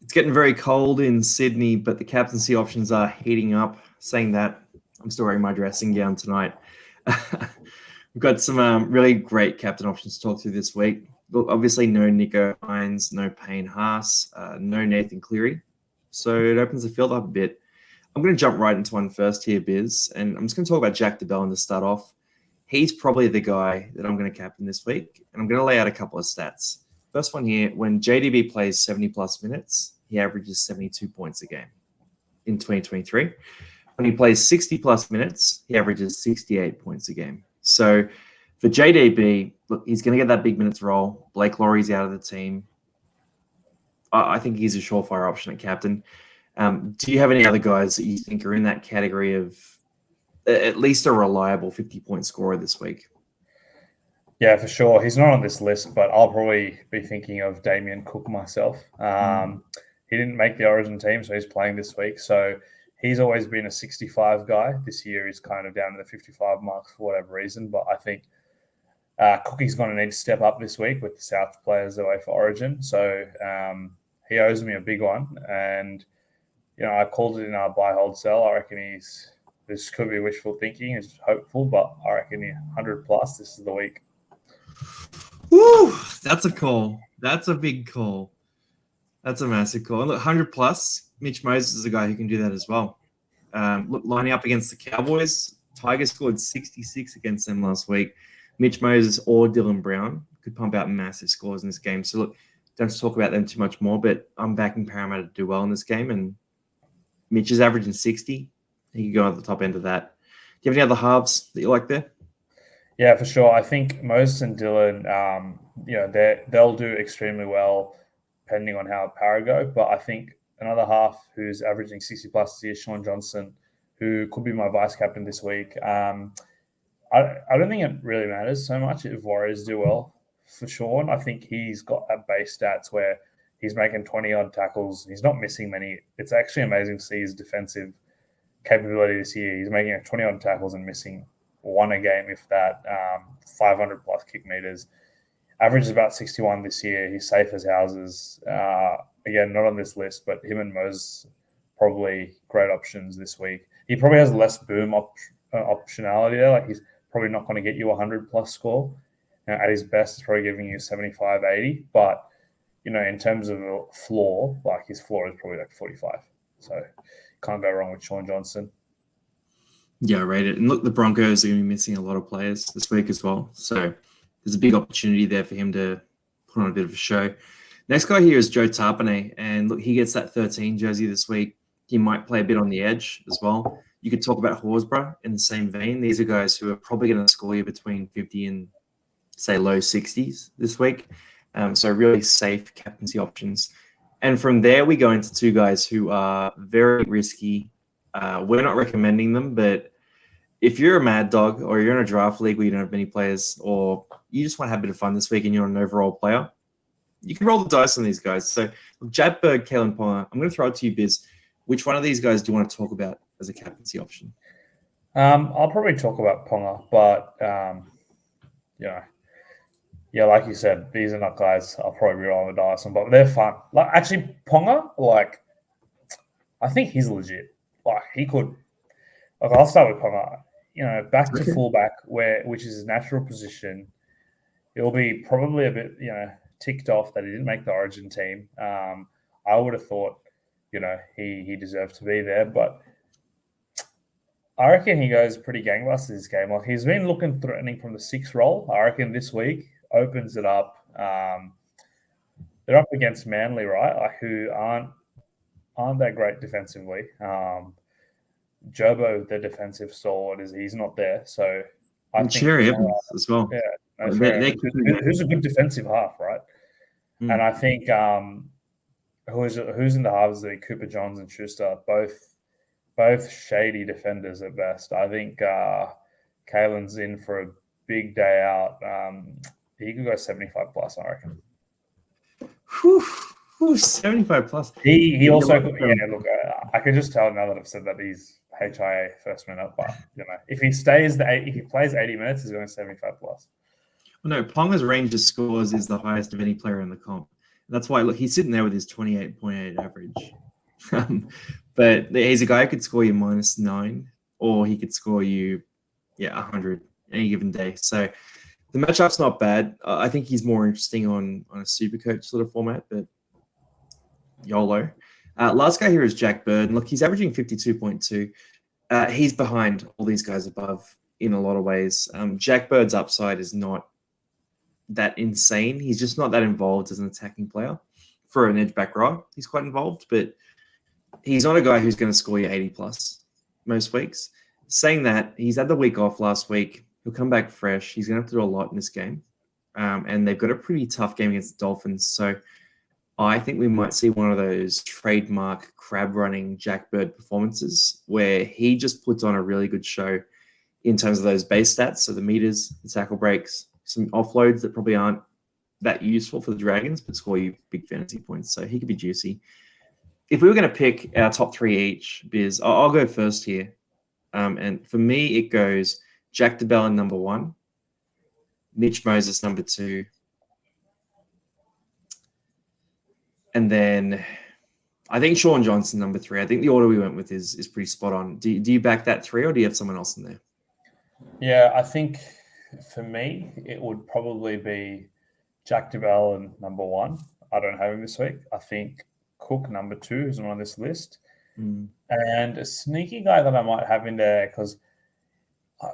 It's getting very cold in Sydney, but the captaincy options are heating up. Saying that, I'm still wearing my dressing gown tonight. We've got some really great captain options to talk through this week. Look, obviously, no Nico Hines, no Payne Haas, no Nathan Cleary. So it opens the field up a bit. I'm going to jump right into one first here, Biz, and I'm just going to talk about Jack Belin to start off. He's probably the guy that I'm going to captain this week, and I'm going to lay out a couple of stats. First one here, when JDB plays 70-plus minutes, he averages 72 points a game in 2023. When he plays 60-plus minutes, he averages 68 points a game. So for JDB, look, he's going to get that big minutes role. Blake Laurie's out of the team. I think he's a surefire option at captain. Do you have any other guys that you think are in that category of at least a reliable 50-point scorer this week? Yeah, for sure. He's not on this list, but I'll probably be thinking of Damien Cook myself. He didn't make the Origin team, so he's playing this week. So he's always been a 65 guy. This year he's kind of down to the 55 marks for whatever reason. But I think Cookie's going to need to step up this week with the South players away for Origin. So he owes me a big one. And, I called it in our buy, hold, sell. I reckon this could be wishful thinking. It's hopeful, but I reckon 100 plus, this is the week. Woo! That's a call. That's a big call. That's a massive call. And look, 100 plus, Mitch Moses is a guy who can do that as well. Look, lining up against the Cowboys, Tigers scored 66 against them last week. Mitch Moses or Dylan Brown could pump out massive scores in this game. So look, don't talk about them too much more, but I'm backing Parramatta to do well in this game. And Mitch is averaging 60. He could go at the top end of that. Do you have any other halves that you like there? Yeah, for sure. I think Moses and Dylan, they'll do extremely well depending on how Para go. But I think another half who's averaging 60 plus is Sean Johnson, who could be my vice captain this week. I don't think it really matters so much if Warriors do well for Sean. I think he's got that base stats where he's making 20-odd tackles. He's not missing many. It's actually amazing to see his defensive capability this year. He's making 20-odd tackles and missing one a game, if that, 500 plus kick meters. Average is about 61 this year. He's safe as houses. Again, not on this list, but him and Moses probably great options this week. He probably has less boom optionality there. Like he's probably not going to get you 100 plus score. At his best, it's probably giving you 75, 80. But, in terms of a floor, like his floor is probably like 45. So can't go wrong with Sean Johnson. Yeah, I rate it. And look, the Broncos are going to be missing a lot of players this week as well. So there's a big opportunity there for him to put on a bit of a show. Next guy here is Joe Tapine. And look, he gets that 13 jersey this week. He might play a bit on the edge as well. You could talk about Horsburgh in the same vein. These are guys who are probably going to score you between 50 and, say, low 60s this week. So really safe captaincy options. And from there, we go into two guys who are very risky. We're not recommending them, but if you're a mad dog or you're in a draft league where you don't have many players or you just want to have a bit of fun this week and you're an overall player, you can roll the dice on these guys. So Jadberg, Kalyn, Ponga, I'm going to throw it to you, Biz. Which one of these guys do you want to talk about as a captaincy option? I'll probably talk about Ponga, but, yeah, like you said, these are not guys I'll probably be rolling the dice on, but they're fun. Like, actually, Ponga, I think he's legit. He could. I'll start with Ponga. Back to fullback, which is his natural position. He'll be probably a bit, ticked off that he didn't make the Origin team. I would have thought, he deserved to be there, but I reckon he goes pretty gangbusters this game. He's been looking threatening from the 6 role. I reckon this week opens it up. They're up against Manly, right? Who aren't that great defensively. Jobo, the defensive stalwart, he's not there. So I think Cherry Evans as well. Yeah, who's a good defensive half, right? And I think who's in the halves league, Cooper Johns and Schuster, both shady defenders at best. I think Kalyn's in for a big day out. He could go 75 plus, I reckon. Whew, 75 plus. He also could, look, I can just tell now that I've said that he's HIA first minute, but if he plays 80 minutes, he's going 75 plus. Well, no, Ponga's range of scores is the highest of any player in the comp. That's why, look, he's sitting there with his 28.8 average. But he's a guy who could score you -9, or he could score you, 100 any given day. So the matchup's not bad. I think he's more interesting on a super coach sort of format, but YOLO. Last guy here is Jack Bird. Look, he's averaging 52.2. He's behind all these guys above in a lot of ways. Jack Bird's upside is not that insane. He's just not that involved as an attacking player. For an edge back row, he's quite involved, but he's not a guy who's going to score you 80 plus most weeks. Saying that, he's had the week off last week. He'll come back fresh. He's going to have to do a lot in this game. And they've got a pretty tough game against the Dolphins. So I think we might see one of those trademark crab running Jack Bird performances where he just puts on a really good show in terms of those base stats. So the meters, the tackle breaks, some offloads that probably aren't that useful for the Dragons, but score you big fantasy points. So he could be juicy. If we were going to pick our top three each, Biz, I'll go first here. And for me, it goes Jack Belin number 1, Mitch Moses number 2, and then I think Sean Johnson number 3. I think the order we went with is pretty spot on. Do you back that 3, or do you have someone else in there? Yeah, I think for me, it would probably be Jack Belin number 1. I don't have him this week. I think Cook number 2 is on this list. And a sneaky guy that I might have in there because,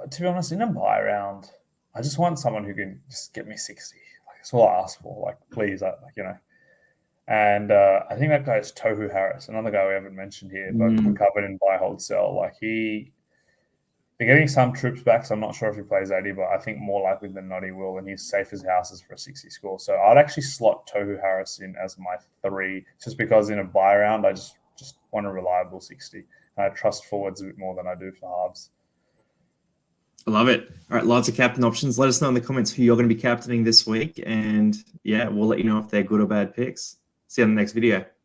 to be honest, in a buy round, I just want someone who can just get me 60. Like, that's all I ask for. Like, please, And I think that guy is Tohu Harris, another guy we haven't mentioned here, but we covered in buy, hold, sell. Like, they're getting some troops back, so I'm not sure if he plays 80, but I think more likely than not he will, and he's safe as houses for a 60 score. So I'd actually slot Tohu Harris in as my 3, just because in a buy round, I just want a reliable 60. I trust forwards a bit more than I do for halves. I love it. All right, lots of captain options. Let us know in the comments who you're going to be captaining this week, and we'll let you know if they're good or bad picks. See you on the next video.